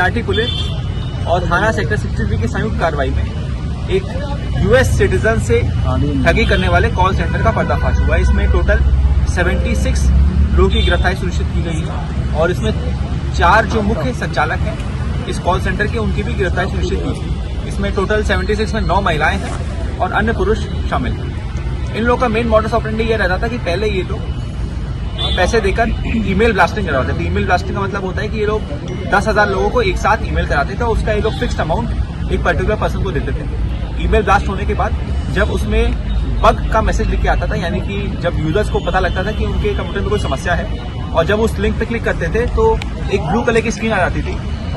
Marathi police और थाना sector 63 की संयुक्त कार्रवाई में एक यूएस सिटीजन से ठगी करने वाले कॉल सेंटर का पर्दाफाश हुआ है। इसमें टोटल 76 लोगों की गिरफ्तारी सुनिश्चित की गई है और इसमें 4 जो मुख्य संचालक हैं इस कॉल सेंटर के, उनकी भी गिरफ्तारी सुनिश्चित की गई। इसमें टोटल 76 में 9 महिलाएं हैं और अन्य पुरुष शामिल हैं। इन लोगों का मेन मॉडस ऑपरेंडी ये रहता था कि पहले ये लोग पैसे देकर ईमेल ब्लास्टिंग करवाते थे। ईमेल ब्लास्टिंग का मतलब होता है कि ये लोग 10,000 लोगों को एक साथ ईमेल कराते थे और उसका ये लोग फिक्स्ड अमाउंट एक पर्टिकुलर पर्सन को देते थे। ईमेल ब्लास्ट होने के बाद जब उसमें बग का मैसेज लिख के आता था, यानी कि जब यूजर्स को पता लगता था कि उनके कंप्यूटर में कोई समस्या है और जब उस लिंक पे क्लिक करते थे तो एक ब्लू कलर की स्क्रीन आ जाती थी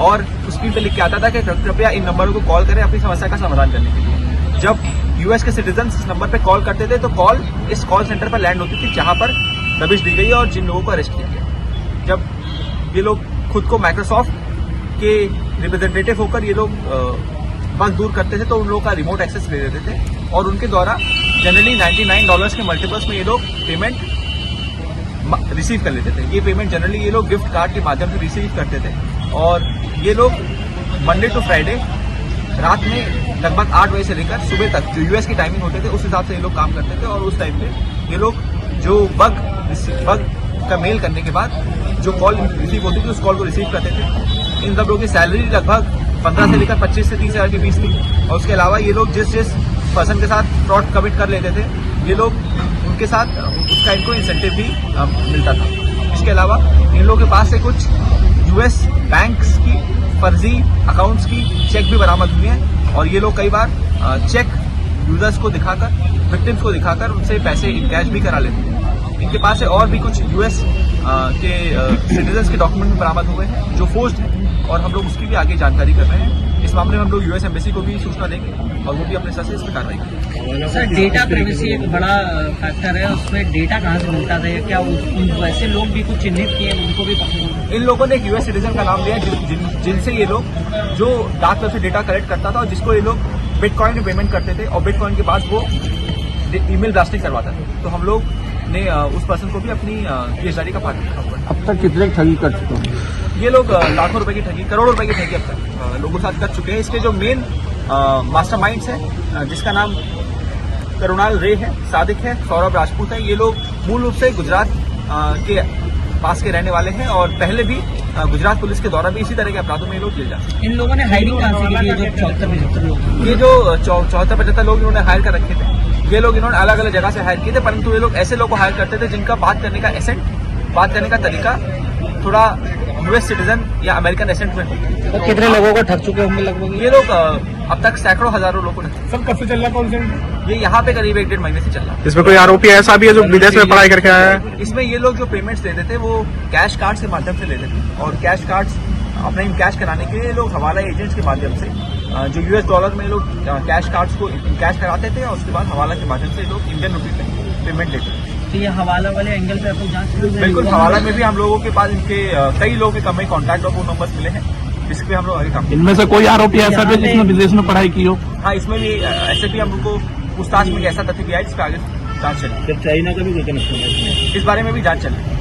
और उस स्क्रीन पे लिख के आता था कि कृपया इन नंबरों को कॉल करें अपनी समस्या का समाधान करने के लिए। जब यूएस के सिटीजन इस नंबर पे कॉल करते थे तो कॉल इस कॉल सेंटर पर लैंड होती थी जहां पर दबिश दी गई और जिन लोगों को अरेस्ट किया गया। जब ये लोग खुद को माइक्रोसॉफ्ट के रिप्रेजेंटेटिव होकर ये लोग बग दूर करते थे तो उन लोगों का रिमोट एक्सेस ले लेते थे और उनके द्वारा जनरली $99 के मल्टीपल्स में ये लोग पेमेंट रिसीव कर लेते थे। ये पेमेंट जनरली ये लोग गिफ्ट कार्ड के माध्यम से रिसीव करते थे और ये लोग मंडे टू फ्राइडे रात में लगभग 8 बजे से लेकर सुबह तक जो यूएस की टाइमिंग होते थे उस हिसाब से ये लोग काम करते थे और उस टाइम पे ये लोग जो बग का मेल करने के बाद जो कॉल रिसीव होती थी उस कॉल को रिसीव करते थे। इन सब लोगों की सैलरी लगभग 15 से लेकर 25 से 30 हज़ार के बीच थी और उसके अलावा ये लोग जिस पर्सन के साथ फ्रॉड कमिट कर लेते थे ये लोग उनके साथ उसका इनको इंसेंटिव भी मिलता था। इसके अलावा इन लोगों के पास से कुछ यूएस बैंक्स की फर्जी अकाउंट्स की चेक भी बरामद हुए हैं और ये लोग कई बार चेक यूजर्स को दिखाकर, विक्टिम्स को दिखाकर उनसे पैसे कैश भी करा लेते हैं। इनके पास से और भी कुछ यूएस के सिटीजन्स के डॉक्यूमेंट भी बरामद हुए हैं जो फोर्ज्ड हैं और हम लोग उसकी भी आगे जानकारी कर रहे हैं। इस मामले में हम लोग यूएस एम्बेसी को भी सूचना देंगे और वो भी अपने स्तर से इस पर कार्रवाई करेंगे। सर, डेटा प्राइवेसी एक बड़ा फैक्टर है, उसमें डेटा कहाँ से मिलता था? क्या वैसे लोग भी कुछ चिन्हित किए उनको भी पकड़ा? इन लोगों ने एक यूएस सिटीजन का नाम लिया जिनसे ये लोग जो डार्क वेब से डेटा कलेक्ट करता था और जिसको ये लोग बिटकॉइन में पेमेंट करते थे और बिटकॉइन के बाद वो ईमेल ब्लास्टिंग करवाता था। तो हम लोग ने उस पर्सन को भी अपनी गिरफ्तारी का पात्र रखा हुआ है। अब तक कितने ठगी कर चुके हैं? ये लोग लाखों रुपए की ठगी, करोड़ों रुपए की ठगी अब तक लोगों के साथ कर चुके हैं। इसके जो मेन मास्टरमाइंड्स हैं जिसका नाम करुणाल रे है, सादिक है, सौरभ राजपूत है, ये लोग मूल रूप से गुजरात के पास के रहने वाले हैं और पहले भी गुजरात पुलिस के द्वारा भी इसी तरह के अपराधों में ये लोग जेल जाते। इन लोगों ने हायरिंग कहाँ से की? जो 74-75 लोग, ये जो 74-75 लोग इन्होंने हायर कर रखे थे, ये लोग इन्होंने अलग अलग जगह से हायर किए थे, परंतु ये लोग ऐसे लोग को हायर करते थे जिनका बात करने का एसेंट, बात करने का तरीका थोड़ा यूएस सिटीजन या अमेरिकन एसेंट में। तो कितने लोगों को ठग चुके होंगे लगभग? ये लोग अब तक सैकड़ों हजारों लोगों ने। सब कब से चल रहा है कॉल सेंटर? ये यहाँ पे करीब 1-1.5 महीने से चल रहा है। इसमें कोई आरोपी ऐसा भी है जो विदेश में पढ़ाई करके आया है? इसमें ये लोग जो पेमेंट्स लेते थे वो कैश कार्ड के माध्यम से लेते थे और कैश कार्ड्स अपना कैश कराने के लिए लोग हवाला एजेंट्स के माध्यम से जो यूएस डॉलर में लोग कैश कार्ड्स को कैश कराते थे और उसके बाद हवाला के माध्यम से लोग इंडियन रुपीज में पेमेंट लेते थे। तो ये हवाला वाले एंगल पे आपको जांच शुरू? बिल्कुल, हवाला में भी हम लोगों के पास इनके कई लोगों के कम कॉन्टैक्ट और फोन नंबर्स मिले हैं जिसपे हम लोग आगे काम। इनमें से कोई आरोपी ऐसा भी जिसने विदेश में पढ़ाई की हो? हाँ, इसमें भी ऐसे भी हम लोग को पूछताछ में ऐसा तथ्य भी आया जिसपे आगे जांच चल रही है। चाइना का भी कनेक्शन है? इस बारे में भी जांच चल रही है।